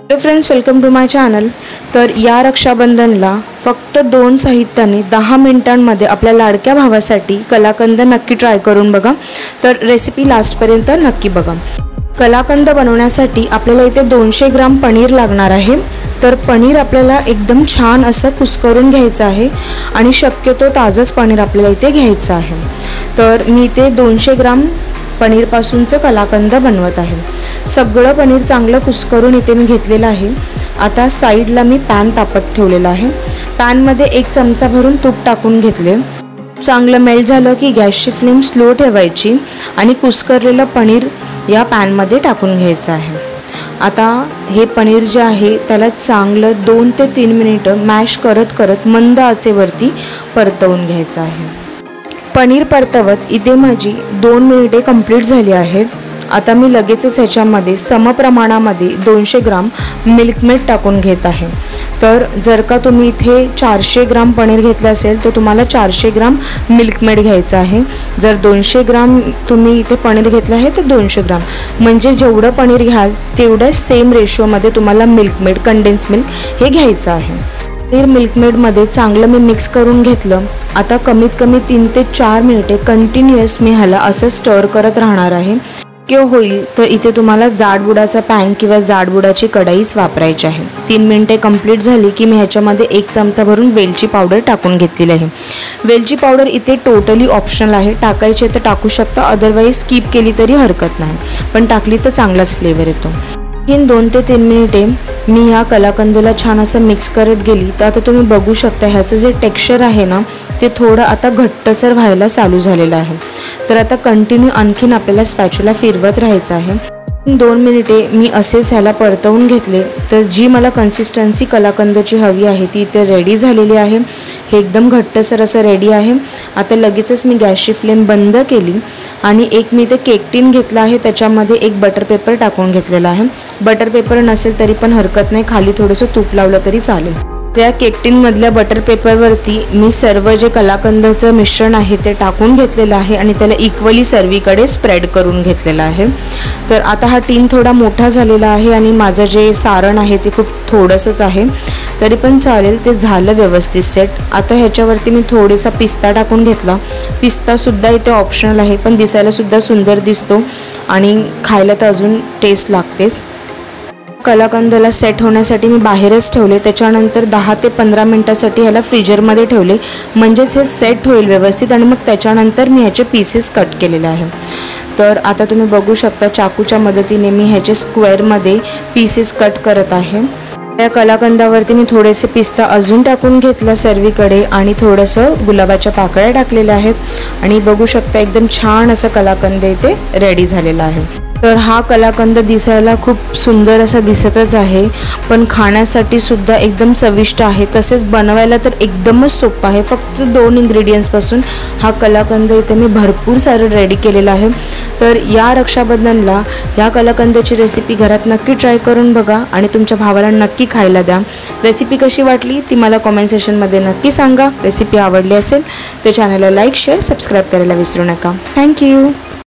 Hello friends, welcome to my channel. तर या रक्षाबंधनला फक्त 2 साहित्याने 10 मिनिटांमध्ये आपल्या लाडक्या भावासाठी कलाकंद नक्की ट्राय करून बघा। तर रेसिपी लास्टपर्यंत नक्की बघा। कलाकंद बनवण्यासाठी आपल्याला इथे 200 ग्राम पनीर लागणार आहे। तर पनीर आपल्याला एकदम छान असं कुस्करून घ्यायचं आहे आणि शक्यतो ताजंच पनीर आपल्याला इथे घ्यायचं आहे। तर मी इथे 200 ग्राम पनीरपासूनचं कलाकंद बनवत आहे। सगळं पनीर चांगलं कुस्करून इथे मी घेतलेलं आहे। आता साईडला मी पॅन तापत ठेवलेला आहे। पॅनमध्ये 1 चमचा भरून तूप टाकून घेतले। चांगलं मेल्ट झालं की गॅसची फ्लेम स्लो ठेवायची आणि कुस्करलेलं पनीर या पॅनमध्ये टाकून घ्यायचं आहे। आता हे पनीर जे आहे त्याला चांगलं 2 ते 3 मिनिटं मॅश करत मंद आचेवरती परतवून घ्यायचं आहे। पनीर परतवत इथे माझी 2 मिनिटे कंप्लीट झाली आहेत। आता मी लगेचच ह्याच्यामध्ये समप्रमाणामध्ये 200 ग्राम मिल्क मेड टाकून घेत आहे। तर जर का तुम्ही इथे 400 ग्राम पनीर घेतलं असेल तर तुम्हाला 400 ग्राम मिल्क मेड घ्यायचं आहे। जर 200 ग्राम तुम्ही इथे पनीर घेतलं आहे तर 200 ग्राम, म्हणजे जेवढं पनीर घ्याल तेवढ्या सेम रेशोमध्ये तुम्हाला मिल्क मेड कंडेन्स मिल्क हे घ्यायचं आहे। पनीर मिल्क मेडमध्ये चांगलं मी मिक्स करून घेतलं। आता कमीत कमी 3 ते 4 मिनिटे कंटिन्युअस मी ह्याला असं स्टर करत राहणार आहे। शक्य होईल तर इथे तुम्हाला जाडबुडाचा पॅन किंवा जाडबुडाची कढईच वापरायची आहे। 3 मिनिटे कंप्लीट झाली की मी ह्याच्यामध्ये 1 चमचा भरून वेलची पावडर टाकून घेतलेली आहे। वेलची पावडर इथे टोटली ऑप्शनल आहे, टाकायची तर टाकू शकता, अदरवाईज स्किप केली तरी हरकत नाही, पण टाकली तर चांगलाच फ्लेवर येतो। 2 ते 3 मिनिटे मी ह्या कलाकंदला छान असं मिक्स करत गेली तर आता तुम्ही बघू शकता ह्याचं जे टेक्स्चर आहे ना ते थोडं आता घट्टसर व्हायला चालू झालेलं आहे। तर आता कंटिन्यू आणखीन आपल्याला स्पॅच्युला फिरवत राहायचं आहे। 2 मिनिटे मी असेच ह्याला परतवून घेतले। तर जी मला कन्सिस्टन्सी कलाकंदची हवी आहे ती इथे रेडी झालेली आहे। हे एकदम घट्टसर असं रेडी आहे। आता लगेचच मी गॅसची फ्लेम बंद केली आणि एक मी इथे केक टीन घेतला आहे, त्याच्यामध्ये एक बटर पेपर टाकून घेतलेला आहे। बटर पेपर नसेल तरी पण हरकत नाही, खाली थोडंसं तूप लावलं तरी चालेल। त्या केक टीनमधल्या बटर पेपरवरती मी सर्व जे कलाकंदचं मिश्रण आहे ते टाकून घेतलेलं आहे आणि त्याला इक्वली सर्वीकडे स्प्रेड करून घेतलेलं आहे। तर आता हा टीन थोडा मोठा झालेला आहे आणि माझं जे सारण आहे ते खूप थोडंसंच आहे, तरी पण चालेल, ते झालं व्यवस्थित सेट। आता ह्याच्यावरती मी थोडासा पिस्ता टाकून घेतला। पिस्तासुद्धा इथे ऑप्शनल आहे, पण दिसायलासुद्धा सुंदर दिसतो आणि खायला तर अजून टेस्ट लागतेच। कलाकंदला सेट होण्यासाठी मी बाहेरच ठेवले, त्याच्यानंतर 10 ते 15 मिनिटासाठी ह्याला फ्रीजरमध्ये ठेवले, म्हणजेच हे सेट होईल व्यवस्थित आणि मग त्याच्यानंतर मी ह्याचे पीसेस कट केलेले आहे। तर आता तुम्ही बघू शकता चाकूच्या मदतीने मी ह्याचे स्क्वेअरमध्ये पीसेस कट करत आहे। या कलाकंदावरती मी थोडेसे पिस्ता अजून टाकून घेतला सर्वीकडे आणि थोडंसं गुलाबाच्या पाकळ्या टाकलेल्या आहेत आणि बघू शकता एकदम छान असं कलाकंद इथे रेडी झालेला आहे। तर हा कलाकंद दिसायला खूप सुंदर असा दिसतच आहे, पण खाण्यासाठी सुद्धा एकदम चविष्ट आहे, तसेच बनवायला तर एकदमच सोपं आहे। फक्त 2 इंग्रेडियंट्सपासून हा कलाकंद इथे मी भरपूर सारं रेडी केलेला आहे। तर या रक्षाबंधनला या कलाकंदाची रेसिपी घरात नक्की ट्राय करून बघा आणि तुमच्या भावाला नक्की खायला द्या। रेसिपी कशी वाटली ती मला कमेंट सेक्शनमध्ये नक्की सांगा। रेसिपी आवडली असेल तर चॅनलला लाईक, शेअर, सबस्क्राईब करायला विसरू नका। थँक्यू।